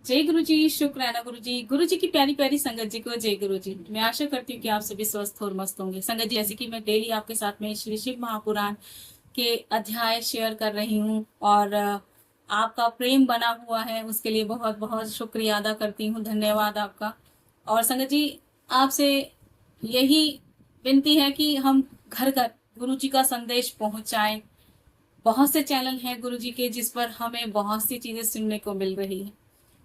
जय गुरु जी, शुक्राना गुरु जी। गुरु जी की प्यारी प्यारी संगत जी को जय गुरु जी। मैं आशा करती हूँ कि आप सभी स्वस्थ और मस्त होंगे। संगत जी, जैसे कि मैं डेली आपके साथ में श्री शिव महापुराण के अध्याय शेयर कर रही हूँ और आपका प्रेम बना हुआ है, उसके लिए बहुत बहुत शुक्रिया अदा करती हूँ। धन्यवाद आपका। और संगत जी, आपसे यही विनती है कि हम घर घर गुरु जी का संदेश पहुंचाएं। बहुत से चैनल हैं गुरु जी के जिस पर हमें बहुत सी चीजें सुनने को मिल रही है,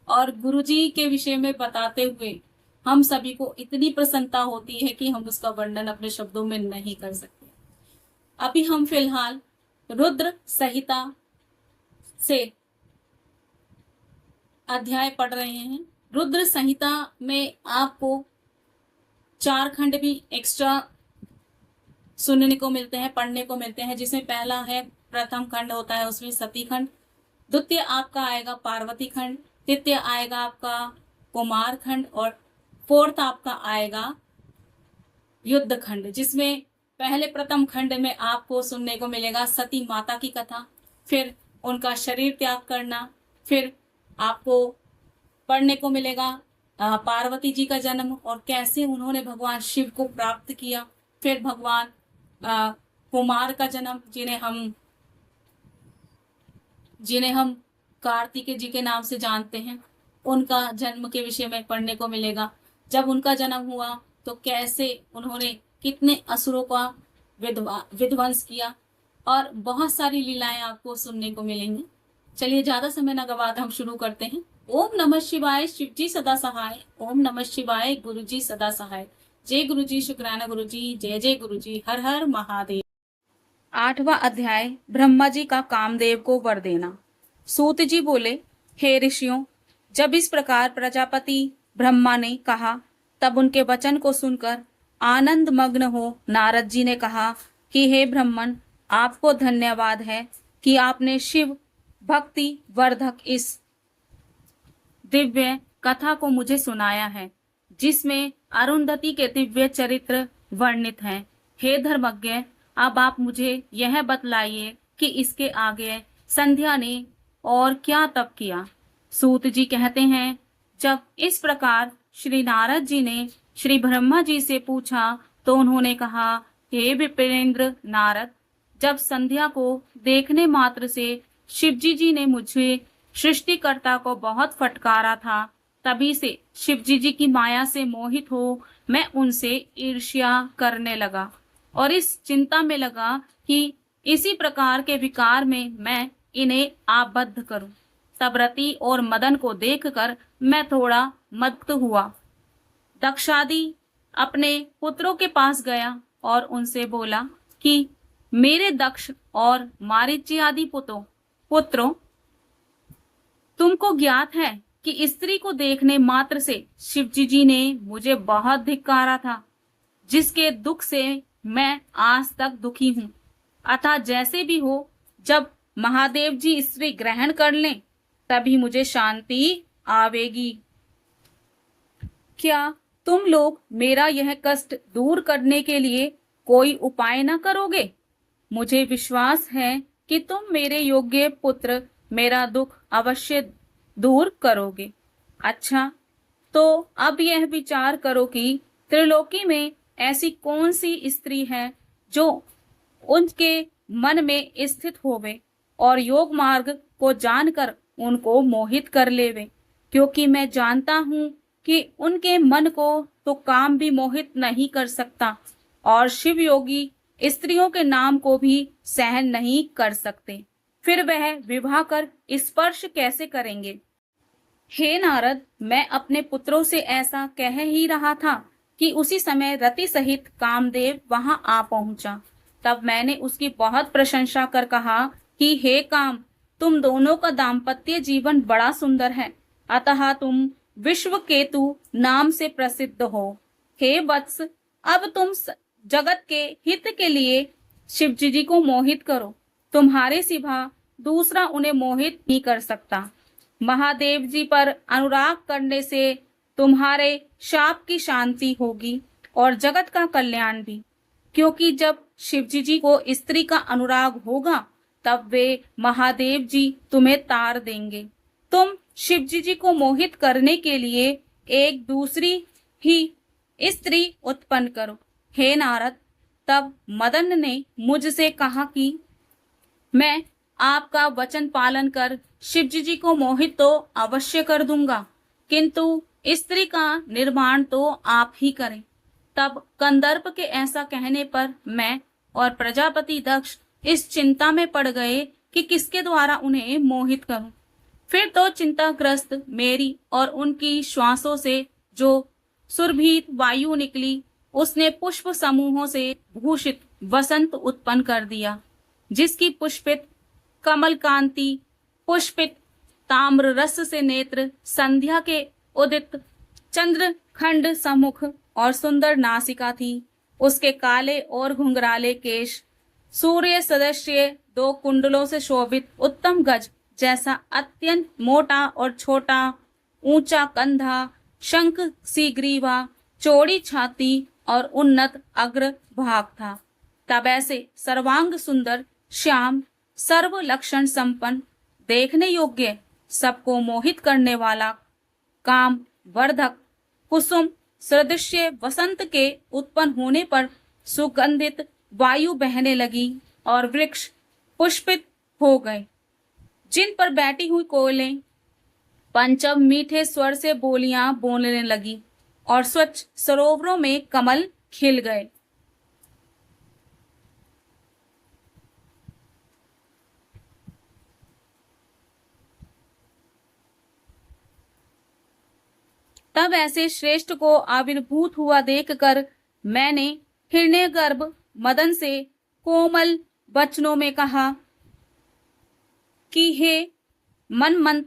और गुरुजी के विषय में बताते हुए हम सभी को इतनी प्रसन्नता होती है कि हम उसका वर्णन अपने शब्दों में नहीं कर सकते। अभी हम फिलहाल रुद्र संहिता से अध्याय पढ़ रहे हैं। रुद्र संहिता में आपको 4 खंड भी एक्स्ट्रा सुनने को मिलते हैं, पढ़ने को मिलते हैं, जिसमें पहला है, प्रथम खंड होता है उसमें सती खंड, द्वितीय आपका आएगा पार्वती खंड, तृतीय आएगा आपका कुमार खंड, और फोर्थ आपका आएगा युद्ध खंड, जिसमें पहले प्रथम खंड में आपको सुनने को मिलेगा सती माता की कथा, फिर उनका शरीर त्याग करना, फिर आपको पढ़ने को मिलेगा पार्वती जी का जन्म और कैसे उन्होंने भगवान शिव को प्राप्त किया, फिर भगवान कुमार का जन्म, जिन्हें हम कार्तिकेय जी के नाम से जानते हैं, उनका जन्म के विषय में पढ़ने को मिलेगा। जब उनका जन्म हुआ तो कैसे उन्होंने कितने असुरों का विध्वंस किया, और बहुत सारी लीलाएं आपको सुनने को मिलेंगी। चलिए ज्यादा समय न गवाते हम शुरू करते हैं। ओम नमः शिवाय, शिव जी सदा सहाय। ओम नमः शिवाय, गुरु जी सदा सहाय। जय गुरु जी, शुक्राना गुरु जी। जय जय गुरु जी। हर हर महादेव। 8वां अध्याय, ब्रह्मा जी का कामदेव को वर देना। सूत जी बोले, हे ऋषियों, जब इस प्रकार प्रजापति ब्रह्मा ने कहा तब उनके वचन को सुनकर आनंद मग्न हो नारद जी ने कहा कि हे ब्रह्मन, आपको धन्यवाद है कि आपने शिव भक्ति वर्धक इस दिव्य कथा को मुझे सुनाया है, जिसमें अरुंधति के दिव्य चरित्र वर्णित हैं। हे धर्मज्ञ, अब आप मुझे यह बतलाइए कि इसके आगे संध्या ने और क्या तप किया। सूत जी कहते हैं, जब इस प्रकार श्री नारद जी ने श्री ब्रह्मा जी से पूछा तो उन्होंने कहा, हे विप्रेंद्र नारद, जब संध्या को देखने मात्र से शिवजी जी ने मुझे सृष्टिकर्ता को बहुत फटकारा था, तभी से शिवजी जी की माया से मोहित हो मैं उनसे ईर्ष्या करने लगा और इस चिंता में लगा कि इसी प्रकार के विकार में मैं इन्हें आबद्ध करूं। तब रति और मदन को देखकर मैं थोड़ा मत्त हुआ। दक्षादि अपने पुत्रों के पास गया और उनसे बोला कि मेरे दक्ष और मारीची आदि पुत्रों, तुमको ज्ञात है कि स्त्री को देखने मात्र से शिवजी जी ने मुझे बहुत धिक्कारा था, जिसके दुख से मैं आज तक दुखी हूँ। अतः जैसे भी हो, जब महादेव जी स्त्री ग्रहण कर लें तभी मुझे शांति आवेगी। क्या तुम लोग मेरा यह कष्ट दूर करने के लिए कोई उपाय न करोगे? मुझे विश्वास है कि तुम मेरे योग्य पुत्र मेरा दुख अवश्य दूर करोगे। अच्छा, तो अब यह विचार करो कि त्रिलोकी में ऐसी कौन सी स्त्री है जो उनके मन में स्थित होवे और योग मार्ग को जानकर उनको मोहित कर लेवे, क्योंकि मैं जानता हूँ कि उनके मन को तो काम भी मोहित नहीं कर सकता और शिव योगी स्त्रियों के नाम को भी सहन नहीं कर सकते, फिर वह विवाह कर स्पर्श कैसे करेंगे? हे नारद, मैं अपने पुत्रों से ऐसा कह ही रहा था कि उसी समय रति सहित कामदेव वहां आ पहुंचा। तब मैंने उसकी बहुत प्रशंसा कर कहा कि हे काम, तुम दोनों का दाम्पत्य जीवन बड़ा सुंदर है, अतः तुम विश्व केतु नाम से प्रसिद्ध हो। हे वत्स, अब तुम जगत के हित के लिए शिवजी जी को मोहित करो, तुम्हारे सिवा दूसरा उन्हें मोहित नहीं कर सकता। महादेव जी पर अनुराग करने से तुम्हारे शाप की शांति होगी और जगत का कल्याण भी, क्योंकि जब शिवजी जी को स्त्री का अनुराग होगा तब वे महादेव जी तुम्हें तार देंगे। तुम शिवजी जी को मोहित करने के लिए एक दूसरी ही स्त्री उत्पन्न करो। हे नारद, तब मदन ने मुझसे कहा कि मैं आपका वचन पालन कर शिवजी जी को मोहित तो अवश्य कर दूंगा, किंतु स्त्री का निर्माण तो आप ही करें। तब कंदर्प के ऐसा कहने पर मैं और प्रजापति दक्ष इस चिंता में पड़ गए कि किसके द्वारा उन्हें मोहित करूं। फिर तो चिंताग्रस्त मेरी और उनकी श्वासों से जो सुरभीत वायु निकली, उसने पुष्प समूहों से भूषित वसंत उत्पन्न कर दिया, जिसकी पुष्पित कमल कांति, पुष्पित ताम्र रस से नेत्र, संध्या के उदित चंद्र खंड सम्मुख और सुंदर नासिका थी। उसके काले और घुंघराले केश, सूर्य सदृश्य दो कुंडलों से शोभित उत्तम गज जैसा अत्यंत मोटा और छोटा, ऊंचा कंधा, शंख सी ग्रीवा, चौड़ी छाती और उन्नत अग्र भाग था। तब ऐसे सर्वांग सुंदर, श्याम, सर्व लक्षण संपन्न, देखने योग्य, सबको मोहित करने वाला, काम वर्धक कुसुम सदृश्य वसंत के उत्पन्न होने पर सुगंधित वायु बहने लगी और वृक्ष पुष्पित हो गए, जिन पर बैठी हुई कोयलें पंचम मीठे स्वर से बोलियां बोलने लगी और स्वच्छ सरोवरों में कमल खिल गए। तब ऐसे श्रेष्ठ को आविर्भूत हुआ देखकर मैंने हिरण्यगर्भ मदन से कोमल वचनों में कहा कि हे मनमंथ,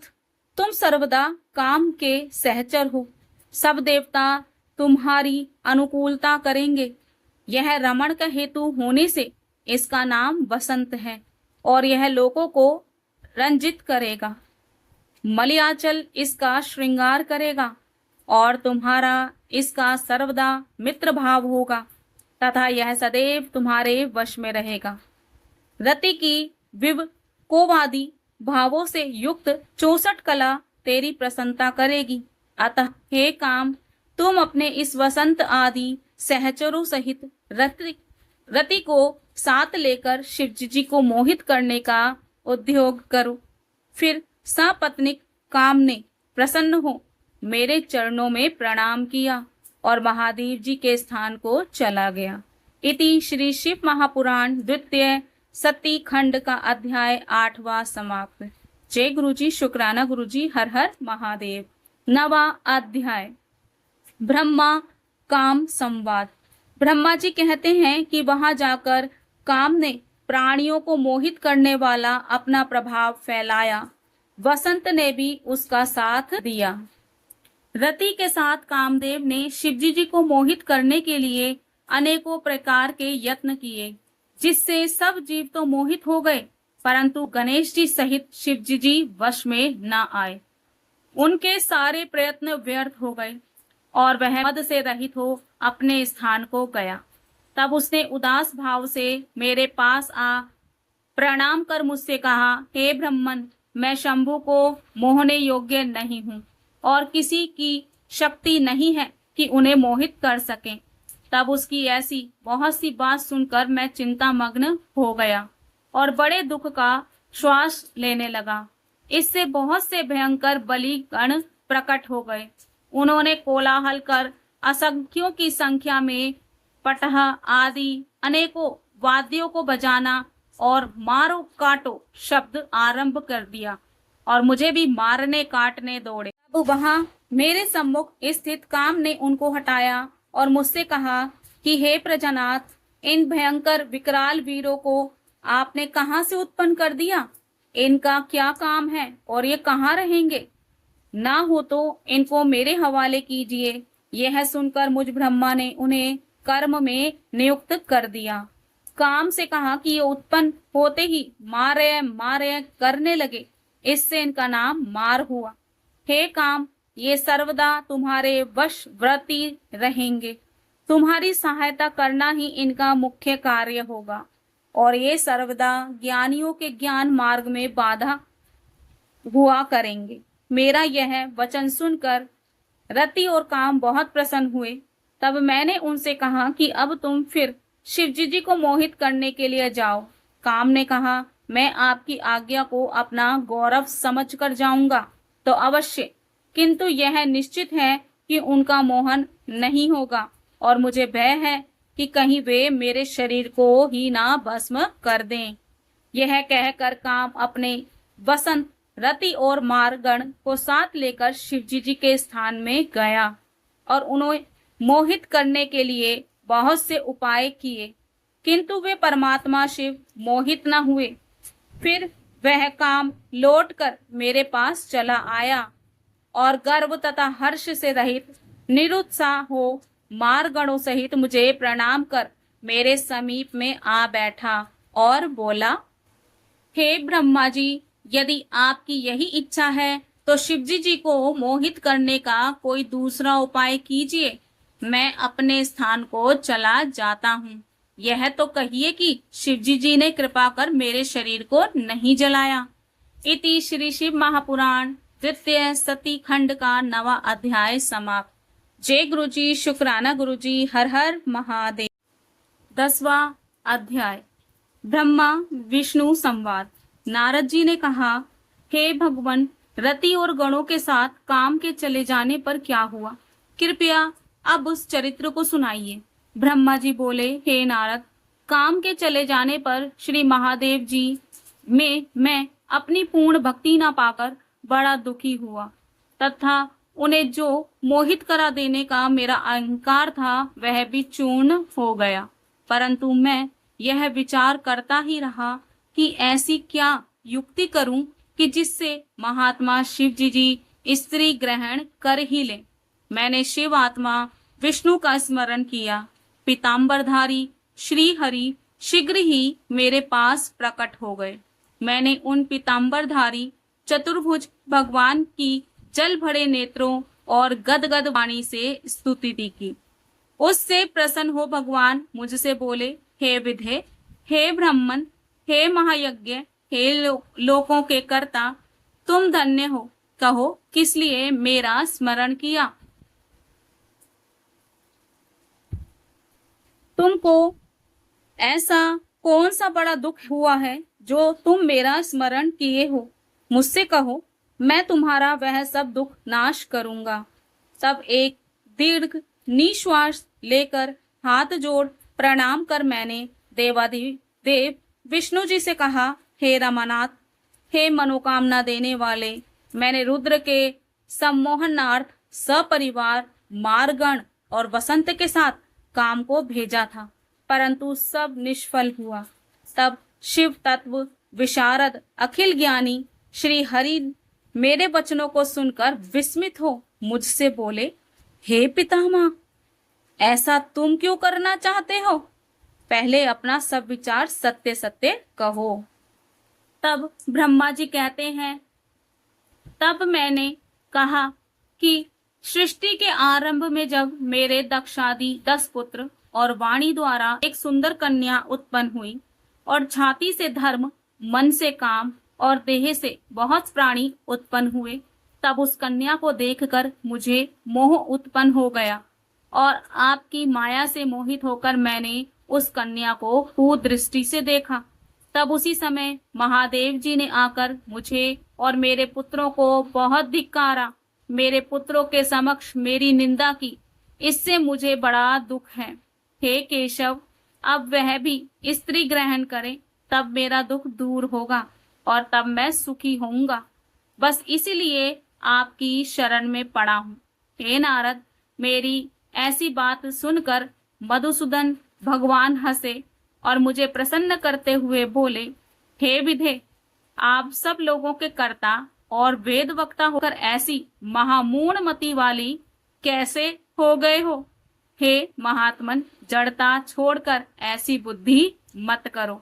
तुम सर्वदा काम के सहचर हो, सब देवता तुम्हारी अनुकूलता करेंगे। यह रमण का हेतु होने से इसका नाम वसंत है और यह लोगों को रंजित करेगा। मलयाचल इसका श्रृंगार करेगा और तुम्हारा इसका सर्वदा मित्र भाव होगा तथा यह सदैव तुम्हारे वश में रहेगा। रति की विव कोवादी भावों से युक्त 64 कला तेरी प्रसन्नता करेगी। अतः हे काम, तुम अपने इस वसंत आदि सहचरों सहित रति को साथ लेकर शिवजी जी को मोहित करने का उद्योग करो। फिर सपत्नीक काम ने प्रसन्न हो मेरे चरणों में प्रणाम किया और महादेव जी के स्थान को चला गया। इति श्री शिव महापुराण द्वितीय सती खंड का अध्याय 8वां समाप्त। जय गुरु जी, शुक्राना गुरु जी, हर हर महादेव। 9वां अध्याय ब्रह्मा काम संवाद। ब्रह्मा जी कहते हैं कि वहां जाकर काम ने प्राणियों को मोहित करने वाला अपना प्रभाव फैलाया। वसंत ने भी उसका साथ दिया। रति के साथ कामदेव ने शिवजी जी को मोहित करने के लिए अनेकों प्रकार के यत्न किए, जिससे सब जीव तो मोहित हो गए, परंतु गणेश जी सहित शिवजी जी वश में न आए। उनके सारे प्रयत्न व्यर्थ हो गए और वह मद से रहित हो अपने स्थान को गया। तब उसने उदास भाव से मेरे पास आ प्रणाम कर मुझसे कहा, हे ब्रह्मन, मैं शंभु को मोहने योग्य नहीं हूँ और किसी की शक्ति नहीं है कि उन्हें मोहित कर सकें। तब उसकी ऐसी बहुत सी बात सुनकर मैं चिंता मग्न हो गया और बड़े दुख का श्वास लेने लगा। इससे बहुत से भयंकर बलि गण प्रकट हो गए। उन्होंने कोलाहल कर असंख्यों की संख्या में पटह आदि अनेकों वाद्यों को बजाना और मारो काटो शब्द आरंभ कर दिया और मुझे भी मारने काटने दौड़े। अब वहां मेरे सम्मुख स्थित काम ने उनको हटाया और मुझसे कहा कि हे प्रजानाथ, इन भयंकर विकराल वीरों को आपने कहां से उत्पन्न कर दिया? इनका क्या काम है और ये कहाँ रहेंगे? ना हो तो इनको मेरे हवाले कीजिए। यह सुनकर मुझ ब्रह्मा ने उन्हें कर्म में नियुक्त कर दिया। काम से कहा कि ये उत्पन्न होते ही मारे मारे करने लगे, इससे इनका नाम मार हुआ। हे काम, ये सर्वदा तुम्हारे वशवर्ती रहेंगे। तुम्हारी सहायता करना ही इनका मुख्य कार्य होगा और ये सर्वदा ज्ञानियों के ज्ञान मार्ग में बाधा हुआ करेंगे। मेरा यह वचन सुनकर रति और काम बहुत प्रसन्न हुए। तब मैंने उनसे कहा कि अब तुम फिर शिवजी जी को मोहित करने के लिए जाओ। काम ने कहा, मैं आपकी आज्ञा को अपना गौरव समझकर जाऊंगा तो अवश्य, किंतु यह निश्चित है कि उनका मोहन नहीं होगा और मुझे भय है कि कहीं वे मेरे शरीर को ही ना भस्म कर दें। यह कहकर काम अपने वसंत रति और मारगण को साथ लेकर शिवजी जी के स्थान में गया और उन्हें मोहित करने के लिए बहुत से उपाय किए, किंतु वे परमात्मा शिव मोहित न हुए। फिर वह काम लौटकर मेरे पास चला आया और गर्व तथा हर्ष से रहित निरुत्साह हो मारगणों सहित मुझे प्रणाम कर मेरे समीप में आ बैठा और बोला, हे ब्रह्मा जी, यदि आपकी यही इच्छा है तो शिवजी जी को मोहित करने का कोई दूसरा उपाय कीजिए। मैं अपने स्थान को चला जाता हूँ। यह तो कहिए कि शिवजी जी ने कृपा कर मेरे शरीर को नहीं जलाया। इति श्री शिव महापुराण द्वितीय सती खंड का 9वां अध्याय समाप्त। जय गुरु जी, शुक्राना गुरु जी, हर हर महादेव। 10वां अध्याय ब्रह्मा विष्णु संवाद। नारद जी ने कहा, हे भगवान, रति और गणों के साथ काम के चले जाने पर क्या हुआ? कृपया अब उस चरित्र को सुनाइए। ब्रह्मा जी बोले, हे नारद, काम के चले जाने पर श्री महादेव जी में मैं अपनी पूर्ण भक्ति न पाकर बड़ा दुखी हुआ तथा उन्हें जो मोहित करा देने का मेरा अहंकार था वह भी चूर्ण हो गया। परंतु मैं यह विचार करता ही रहा कि ऐसी क्या युक्ति करूं कि जिससे महात्मा शिव जी स्त्री ग्रहण कर ही ले। मैंने शिव आत्मा विष्णु का स्मरण किया। पीताम्बरधारी श्री हरि शीघ्र ही मेरे पास प्रकट हो गए। मैंने उन पीताम्बरधारी चतुर्भुज भगवान की जल भरे नेत्रों और गदगद वाणी से स्तुति की। उससे प्रसन्न हो भगवान मुझसे बोले, हे विधे, हे ब्राह्मण, हे महायज्ञ, हे लोकों के कर्ता, तुम धन्य हो। कहो किस लिए मेरा स्मरण किया? तुमको ऐसा कौन सा बड़ा दुख हुआ है जो तुम मेरा स्मरण किए हो? मुझसे कहो, मैं तुम्हारा वह सब दुख नाश करूंगा। तब एक दीर्घ निश्वास लेकर हाथ जोड़ प्रणाम कर मैंने देवाधिदेव विष्णु जी से कहा, हे रमानाथ, हे मनोकामना देने वाले, मैंने रुद्र के सम्मोहनार्थ सपरिवार मारगण और वसंत के साथ काम को भेजा था, परंतु सब निष्फल हुआ। तब शिव तत्व विशारद अखिल ज्ञानी श्री हरि मेरे वचनों को सुनकर विस्मित हो मुझसे बोले, हे पितामह, ऐसा तुम क्यों करना चाहते हो? पहले अपना सब विचार सत्य सत्य कहो। तब ब्रह्मा जी कहते हैं, तब मैंने कहा कि सृष्टि के आरंभ में जब मेरे दक्षादि 10 पुत्र और वाणी द्वारा एक सुंदर कन्या उत्पन्न हुई और छाती से धर्म, मन से काम और देह से बहुत प्राणी उत्पन्न हुए, तब उस कन्या को देखकर मुझे मोह उत्पन्न हो गया और आपकी माया से मोहित होकर मैंने उस कन्या को कुदृष्टि से देखा। तब उसी समय महादेव जी ने आकर मुझे और मेरे पुत्रों को बहुत धिक्कारा, मेरे पुत्रों के समक्ष मेरी निंदा की। इससे मुझे बड़ा दुख है। हे केशव, अब वह भी स्त्री ग्रहण करे, तब मेरा दुख दूर होगा और तब मैं सुखी होऊंगा। बस इसीलिए आपकी शरण में पड़ा हूँ। हे नारद, मेरी ऐसी बात सुनकर मधुसूदन भगवान हंसे और मुझे प्रसन्न करते हुए बोले, हे विधे, आप सब लोगों के कर्ता और वेद वक्ता होकर ऐसी महामूढ़मति वाली कैसे हो गए हो? हे महात्मन, जड़ता छोड़कर ऐसी बुद्धि मत करो।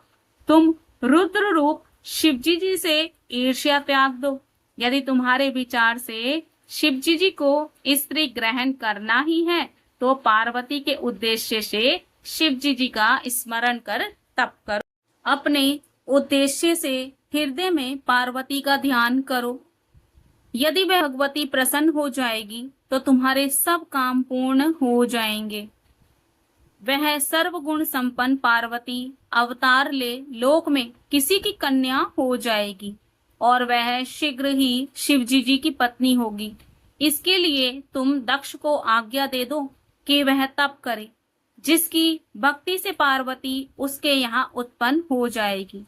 तुम रुद्र रूप शिवजी जी से ईर्ष्या त्याग दो। यदि तुम्हारे विचार से शिवजी जी को स्त्री ग्रहण करना ही है तो पार्वती के उद्देश्य से शिवजी जी का स्मरण कर तप करो। अपने उद्देश्य से हृदय में पार्वती का ध्यान करो। यदि वह भगवती प्रसन्न हो जाएगी तो तुम्हारे सब काम पूर्ण हो जाएंगे। वह सर्वगुण संपन्न पार्वती अवतार ले लोक में किसी की कन्या हो जाएगी और वह शीघ्र ही शिवजी जी की पत्नी होगी। इसके लिए तुम दक्ष को आज्ञा दे दो कि वह तप करे, जिसकी भक्ति से पार्वती उसके यहाँ उत्पन्न हो जाएगी।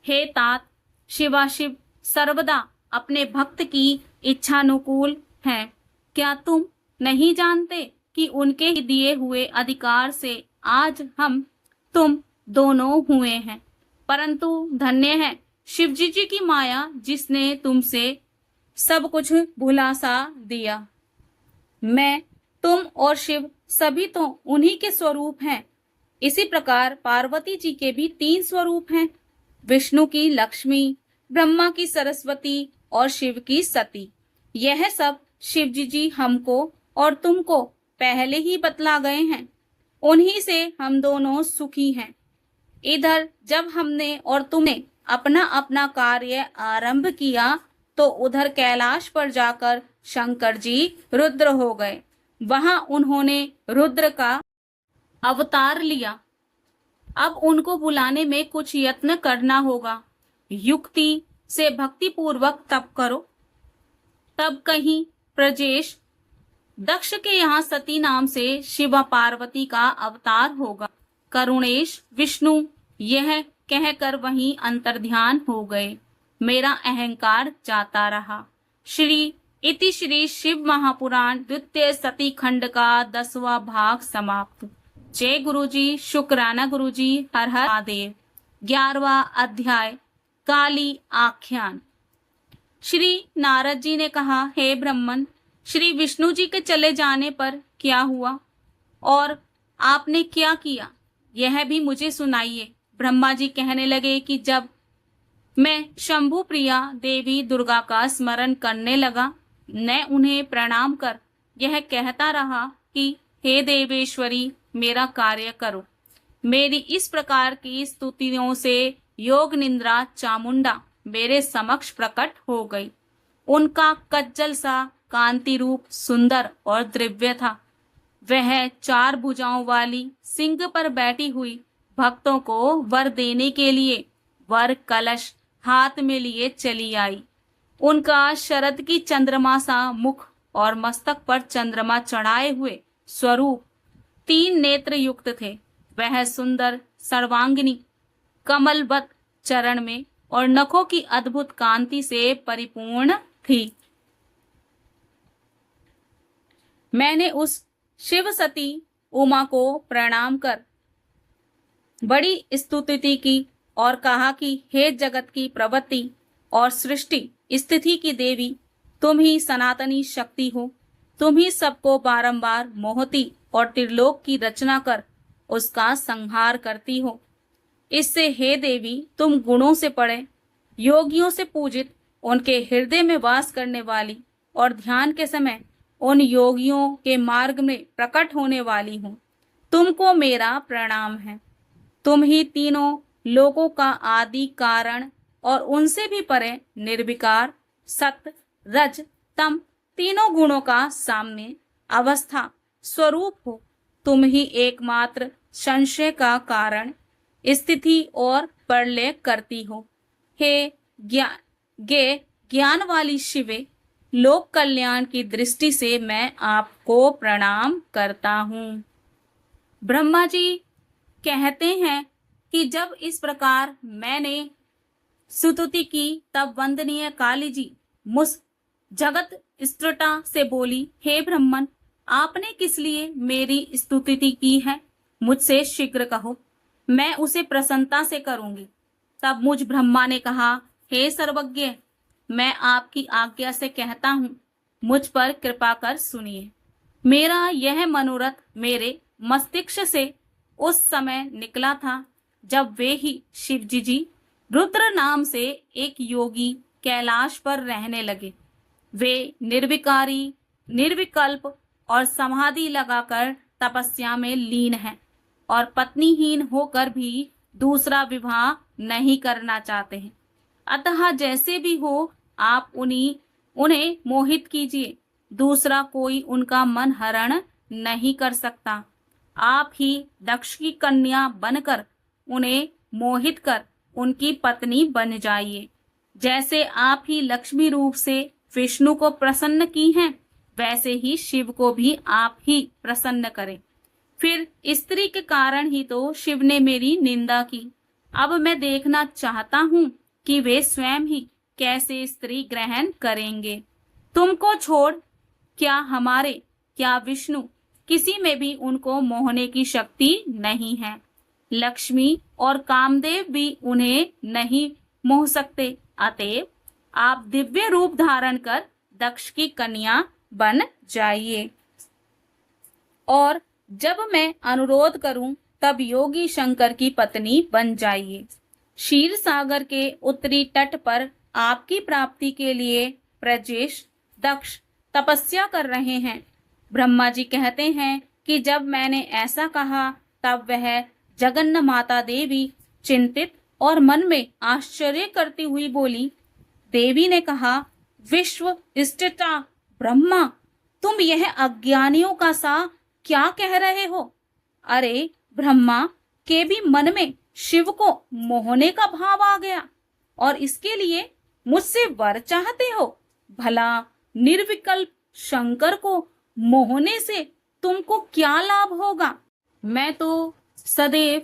हे तात, शिवाशिव सर्वदा अपने भक्त की इच्छानुकूल हैं। क्या तुम नहीं जानते कि उनके ही दिए हुए अधिकार से आज हम तुम दोनों हुए हैं। परंतु धन्य है शिवजी जी की माया, जिसने तुमसे सब कुछ भुलासा दिया। मैं, तुम और शिव सभी तो उन्हीं के स्वरूप हैं। इसी प्रकार पार्वती जी के भी 3 स्वरूप हैं, विष्णु की लक्ष्मी, ब्रह्मा की सरस्वती और शिव की सती। यह सब शिवजी जी हमको और तुमको पहले ही बतला गए हैं। उन्हीं से हम दोनों सुखी हैं। इधर जब हमने और तुमने अपना अपना कार्य आरंभ किया तो उधर कैलाश पर जाकर शंकर जी रुद्र हो गए। वहां उन्होंने रुद्र का अवतार लिया। अब उनको बुलाने में कुछ यत्न करना होगा। युक्ति से भक्ति पूर्वक तप करो। तब कहीं प्रजेश दक्ष के यहाँ सती नाम से शिव पार्वती का अवतार होगा। करुणेश विष्णु यह कहकर वहीं अंतर्ध्यान हो गए। मेरा अहंकार जाता रहा। इति श्री शिव महापुराण द्वितीय सती खंड का 10वां भाग समाप्त। जय गुरुजी, शुक्राना गुरुजी, हर हर महादेव। 11वां अध्याय काली आख्यान। श्री नारद जी ने कहा, हे ब्रह्मन, श्री विष्णु जी के चले जाने पर क्या हुआ और आपने क्या किया, यह भी मुझे सुनाइए। ब्रह्मा जी कहने लगे कि जब मैं शंभु प्रिया देवी दुर्गा का स्मरण करने लगा, मैं उन्हें प्रणाम कर यह कहता रहा कि हे देवेश्वरी, मेरा कार्य करो। मेरी इस प्रकार की स्तुतियों से योग निद्रा चामुंडा मेरे समक्ष प्रकट हो गई। उनका कज्जल सा कांति रूप सुंदर और दिव्य था। वह 4 भुजाओं वाली सिंह पर बैठी हुई भक्तों को वर देने के लिए वर कलश हाथ में लिए चली आई। उनका शरद की चंद्रमा सा मुख और मस्तक पर चंद्रमा चढ़ाए हुए स्वरूप 3 नेत्र युक्त थे। वह सुंदर सर्वांगिनी कमलवत चरण में और नखों की अद्भुत कांति से परिपूर्ण थी। मैंने उस शिव सती उमा को प्रणाम कर बड़ी स्तुति की और कहा कि हे जगत की प्रवृत्ति और सृष्टि स्थिति की देवी, तुम ही सनातनी शक्ति हो। तुम ही सबको बारंबार मोहती और त्रिलोक की रचना कर उसका संहार करती हो। इससे हे देवी, तुम गुणों से परे, योगियों से पूजित, उनके हृदय में वास करने वाली और ध्यान के समय उन योगियों के मार्ग में प्रकट होने वाली हो। तुमको मेरा प्रणाम है। तुम ही तीनों लोकों का आदि कारण और उनसे भी परे निर्विकार, सत, रज, तम तीनों गुणों का साम्य अवस्था स्वरूप हो। तुम ही एकमात्र संशय का कारण, स्थिति और प्रलय करती हो। हे ज्ञान वाली शिवे, लोक कल्याण की दृष्टि से मैं आपको प्रणाम करता हूँ। ब्रह्मा जी कहते हैं कि जब इस प्रकार मैंने स्तुति की, तब वंदनीय काली जी मुझ जगत स्त्रुता से बोली, हे ब्रह्मन, आपने किस लिए मेरी स्तुति की है? मुझसे शीघ्र कहो, मैं उसे प्रसन्नता से करूंगी। तब मुझ ब्रह्मा ने कहा, हे सर्वज्ञ, मैं आपकी आज्ञा से कहता हूँ, मुझ पर कृपा कर सुनिए। मेरा यह मनोरथ मेरे मस्तिष्क से उस समय निकला था जब वे ही शिवजी जी रुद्र नाम से एक योगी कैलाश पर रहने लगे। वे निर्विकारी, निर्विकल्प और समाधि लगाकर तपस्या में लीन हैं और पत्नीहीन होकर भी दूसरा विवाह नहीं करना चाहते हैं। अतः जैसे भी हो, आप उन्हीं उन्हें मोहित कीजिए, दूसरा कोई उनका मन हरण नहीं कर सकता। आप ही दक्ष की कन्या बनकर उन्हें मोहित कर उनकी पत्नी बन जाइए। जैसे आप ही लक्ष्मी रूप से विष्णु को प्रसन्न की हैं, वैसे ही शिव को भी आप ही प्रसन्न करें। फिर स्त्री के कारण ही तो शिव ने मेरी निंदा की। अब मैं देखना चाहता हूँ कि वे स्वयं ही कैसे स्त्री ग्रहण करेंगे। तुमको छोड़ क्या विष्णु, किसी में भी उनको मोहने की शक्ति नहीं है। लक्ष्मी और कामदेव भी उन्हें नहीं मोह सकते। अतएव आप दिव्य रूप धारण कर दक्ष की कन्या बन जाइए, और जब मैं अनुरोध करूं तब योगी शंकर की पत्नी बन जाइए। क्षीर सागर के उत्तरी तट पर आपकी प्राप्ति के लिए प्रजेश दक्ष तपस्या कर रहे हैं। ब्रह्मा जी कहते हैं कि जब मैंने ऐसा कहा तब वह जगन्न माता देवी चिंतित और मन में आश्चर्य करती हुई बोली। देवी ने कहा, विश्व स्थिता ब्रह्मा, तुम यह अज्ञानियों का सा क्या कह रहे हो? अरे ब्रह्मा के भी मन में शिव को मोहने का भाव आ गया और इसके लिए मुझसे वर चाहते हो? भला निर्विकल्प शंकर को मोहने से तुमको क्या लाभ होगा? मैं तो सदैव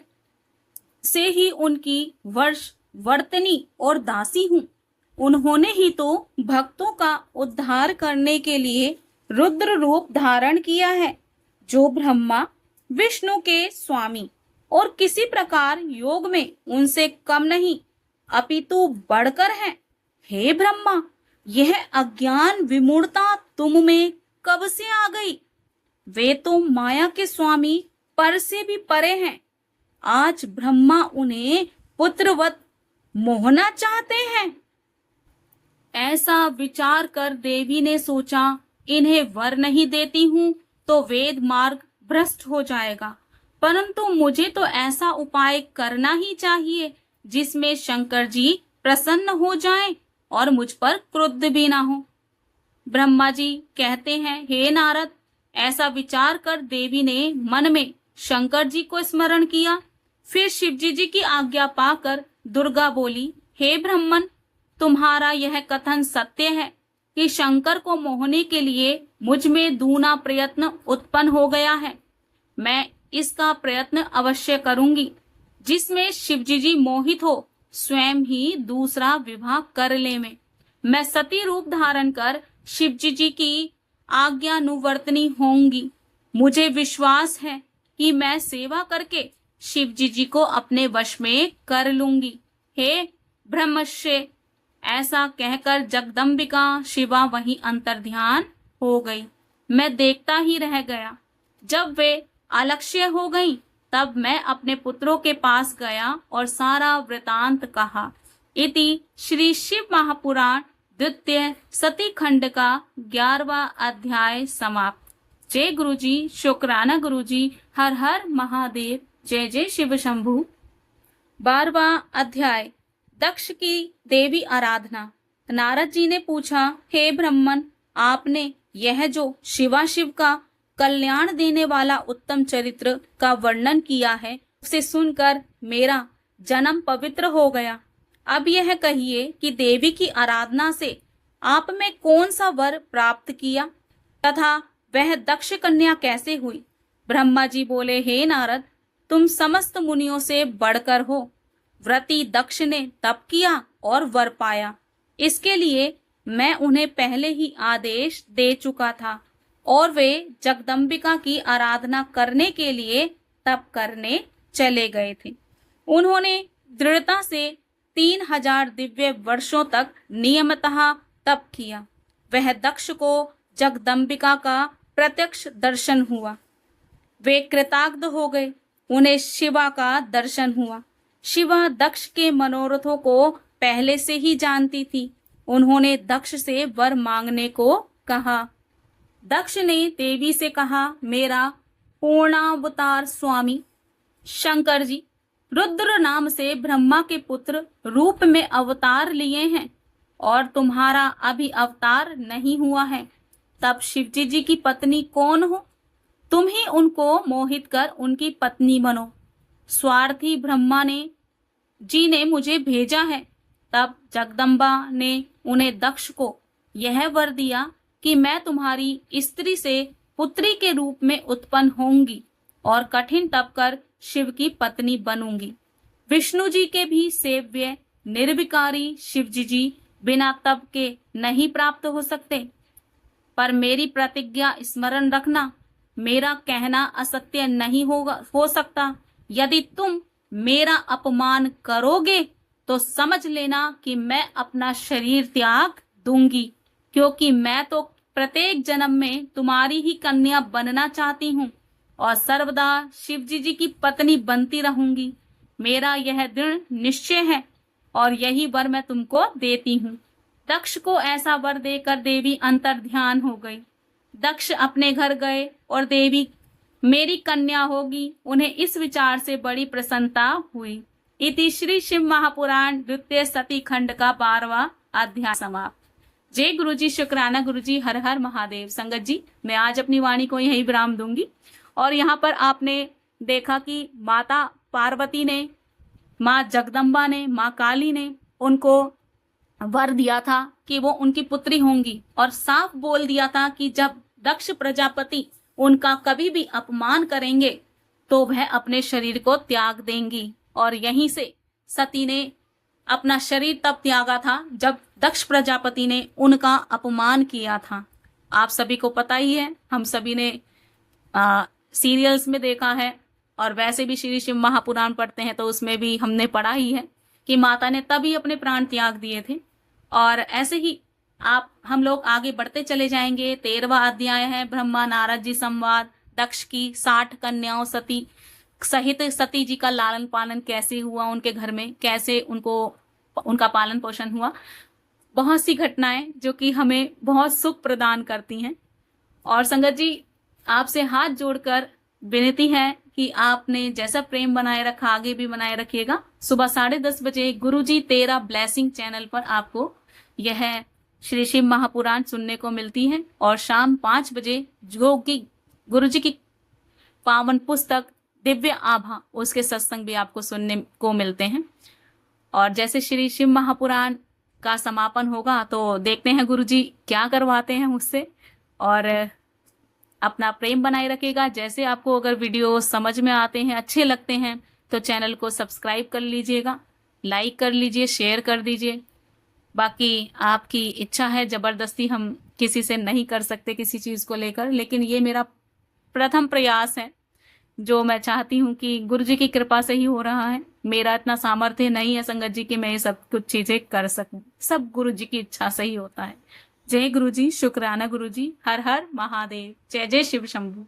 से ही उनकी वर्तनी और दासी हूँ। उन्होंने ही तो भक्तों का उद्धार करने के लिए रुद्र रूप धारण किया है, जो ब्रह्मा विष्णु के स्वामी और किसी प्रकार योग में उनसे कम नहीं अपितु बढ़कर हैं। हे ब्रह्मा, यह अज्ञान विमूढ़ता तुम में कब से आ गई? वे तो माया के स्वामी पर से भी परे हैं। आज ब्रह्मा उन्हें पुत्रवत मोहना चाहते हैं। ऐसा विचार कर देवी ने सोचा, इन्हें वर नहीं देती हूँ तो वेद मार्ग भ्रष्ट हो जाएगा, परंतु मुझे तो ऐसा उपाय करना ही चाहिए जिसमें शंकर जी प्रसन्न हो जाएं और मुझ पर क्रुद्ध भी ना हो। ब्रह्मा जी कहते हैं, हे नारद, ऐसा विचार कर देवी ने मन में शंकर जी को स्मरण किया। फिर शिवजी जी की आज्ञा पाकर दुर्गा बोली, हे ब्रह्मन, तुम्हारा यह कथन सत्य है कि शंकर को मोहने के लिए मुझ में दूना प्रयत्न उत्पन्न हो गया है। मैं इसका प्रयत्न अवश्य करूंगी, जिसमें शिवजी जी मोहित हो स्वयं ही दूसरा विवाह कर ले। मैं सती रूप धारण कर शिवजी जी की आज्ञानुवर्तनी होंगी। मुझे विश्वास है कि मैं सेवा करके शिवजी जी को अपने वश में कर लूंगी। हे ब्रह्मश्य, ऐसा कहकर जगदम्बिका शिवा वहीं अंतर्ध्यान हो गई। मैं देखता ही रह गया। जब वे अलक्ष्य हो गईं, तब मैं अपने पुत्रों के पास गया और सारा वृतांत कहा। इति श्री शिव महापुराण द्वितीय सती खंड का 11वां अध्याय समाप्त। जय गुरुजी, शुक्राना गुरुजी, हर हर महादेव, जय जय शिव शंभु। 12वां अध्याय, दक्ष की देवी आराधना। नारद जी ने पूछा, हे ब्रह्मन, आपने यह जो शिवाशिव का कल्याण देने वाला उत्तम चरित्र का वर्णन किया है, उसे सुनकर मेरा जन्म पवित्र हो गया। अब यह कहिए कि देवी की आराधना से आप में कौन सा वर प्राप्त किया तथा वह दक्ष कन्या कैसे हुई? ब्रह्मा जी बोले, हे नारद, तुम समस्त मुनियों से बढ़कर हो। व्रती दक्ष ने तप किया और वर पाया। इसके लिए मैं उन्हें पहले ही आदेश दे चुका था और वे जगदम्बिका की आराधना करने के लिए तप करने चले गए थे। उन्होंने दृढ़ता से 3000 दिव्य वर्षों तक नियमतः तप किया। वह दक्ष को जगदम्बिका का प्रत्यक्ष दर्शन हुआ। वे कृताग्ध हो गए। उन्हें शिवा का दर्शन हुआ। शिवा दक्ष के मनोरथों को पहले से ही जानती थी। उन्होंने दक्ष से वर मांगने को कहा। दक्ष ने देवी से कहा, मेरा पूर्णावतार स्वामी शंकर जी रुद्र नाम से ब्रह्मा के पुत्र रूप में अवतार लिए हैं। और तुम्हारा अभी अवतार नहीं हुआ है, तब शिवजी जी की पत्नी कौन हो? तुम ही उनको मोहित कर उनकी पत्नी बनो। स्वार्थी ब्रह्मा ने मुझे भेजा है। तब जगदम्बा ने उन्हें दक्ष को यह वर दिया कि मैं तुम्हारी स्त्री से पुत्री के रूप में उत्पन्न होंगी और कठिन तप कर शिव की पत्नी बनूंगी। विष्णु जी के भी सेव्य निर्विकारी शिवजी जी बिना तप के नहीं प्राप्त हो सकते। पर मेरी प्रतिज्ञा स्मरण रखना, मेरा कहना असत्य नहीं हो सकता। यदि तुम मेरा अपमान करोगे तो समझ लेना कि मैं अपना शरीर त्याग दूंगी, क्योंकि मैं तो प्रत्येक जन्म में तुम्हारी ही कन्या बनना चाहती हूँ और सर्वदा शिवजी जी की पत्नी बनती रहूंगी। मेरा यह दृढ़ निश्चय है और यही वर मैं तुमको देती हूँ। दक्ष को ऐसा वर देकर देवी अंतर ध्यान हो गई। दक्ष अपने घर गए और देवी मेरी कन्या होगी, उन्हें इस विचार से बड़ी प्रसन्नता हुई। इति श्री शिव महापुराण द्वितीय सती खंड का 12वां अध्याय समाप्त। जय गुरु जी, शुक्राना गुरु जी, हर हर महादेव। संगत जी, मैं आज अपनी वाणी को यही विराम दूंगी। और यहाँ पर आपने देखा कि माता पार्वती ने, माँ जगदम्बा ने, माँ काली ने उनको वर दिया था कि वो उनकी पुत्री होंगी और साफ बोल दिया था कि जब दक्ष प्रजापति उनका कभी भी अपमान करेंगे तो वह अपने शरीर को त्याग देंगी। और यहीं से सती ने अपना शरीर तब त्यागा था जब दक्ष प्रजापति ने उनका अपमान किया था। आप सभी को पता ही है, हम सभी ने सीरियल्स में देखा है और वैसे भी श्री शिव महापुराण पढ़ते हैं तो उसमें भी हमने पढ़ा ही है कि माता ने तभी अपने प्राण त्याग दिए थे। और ऐसे ही हम लोग आगे बढ़ते चले जाएंगे। 13वां अध्याय है ब्रह्मा नारद जी संवाद। दक्ष की 60 कन्याओं सती सहित सती जी का लालन पालन कैसे हुआ, उनके घर में कैसे उनका पालन पोषण हुआ। बहुत सी घटनाएं जो कि हमें बहुत सुख प्रदान करती हैं। और संगत जी, आपसे हाथ जोड़कर विनती है कि आपने जैसा प्रेम बनाए रखा आगे भी बनाए रखिएगा। सुबह 10:30 बजे गुरुजी 13 ब्लेसिंग चैनल पर आपको यह श्री शिव महापुराण सुनने को मिलती है और शाम 5 बजे जो कि गुरुजी की पावन पुस्तक दिव्य आभा, उसके सत्संग भी आपको सुनने को मिलते हैं। और जैसे श्री शिव महापुराण का समापन होगा तो देखते हैं गुरुजी क्या करवाते हैं मुझसे। और अपना प्रेम बनाए रखेगा। जैसे आपको अगर वीडियो समझ में आते हैं, अच्छे लगते हैं तो चैनल को सब्सक्राइब कर लीजिएगा, लाइक कर लीजिए, शेयर कर दीजिए। बाकी आपकी इच्छा है, जबरदस्ती हम किसी से नहीं कर सकते किसी चीज़ को लेकर, लेकिन ये मेरा प्रथम प्रयास है जो मैं चाहती हूँ कि गुरुजी की कृपा से ही हो रहा है। मेरा इतना सामर्थ्य नहीं है संगत जी कि मैं ये सब कुछ चीज़ें कर सकूं, सब गुरुजी की इच्छा से ही होता है। जय गुरुजी, शुक्राना गुरुजी, हर हर महादेव। जय जय शिव शंभू।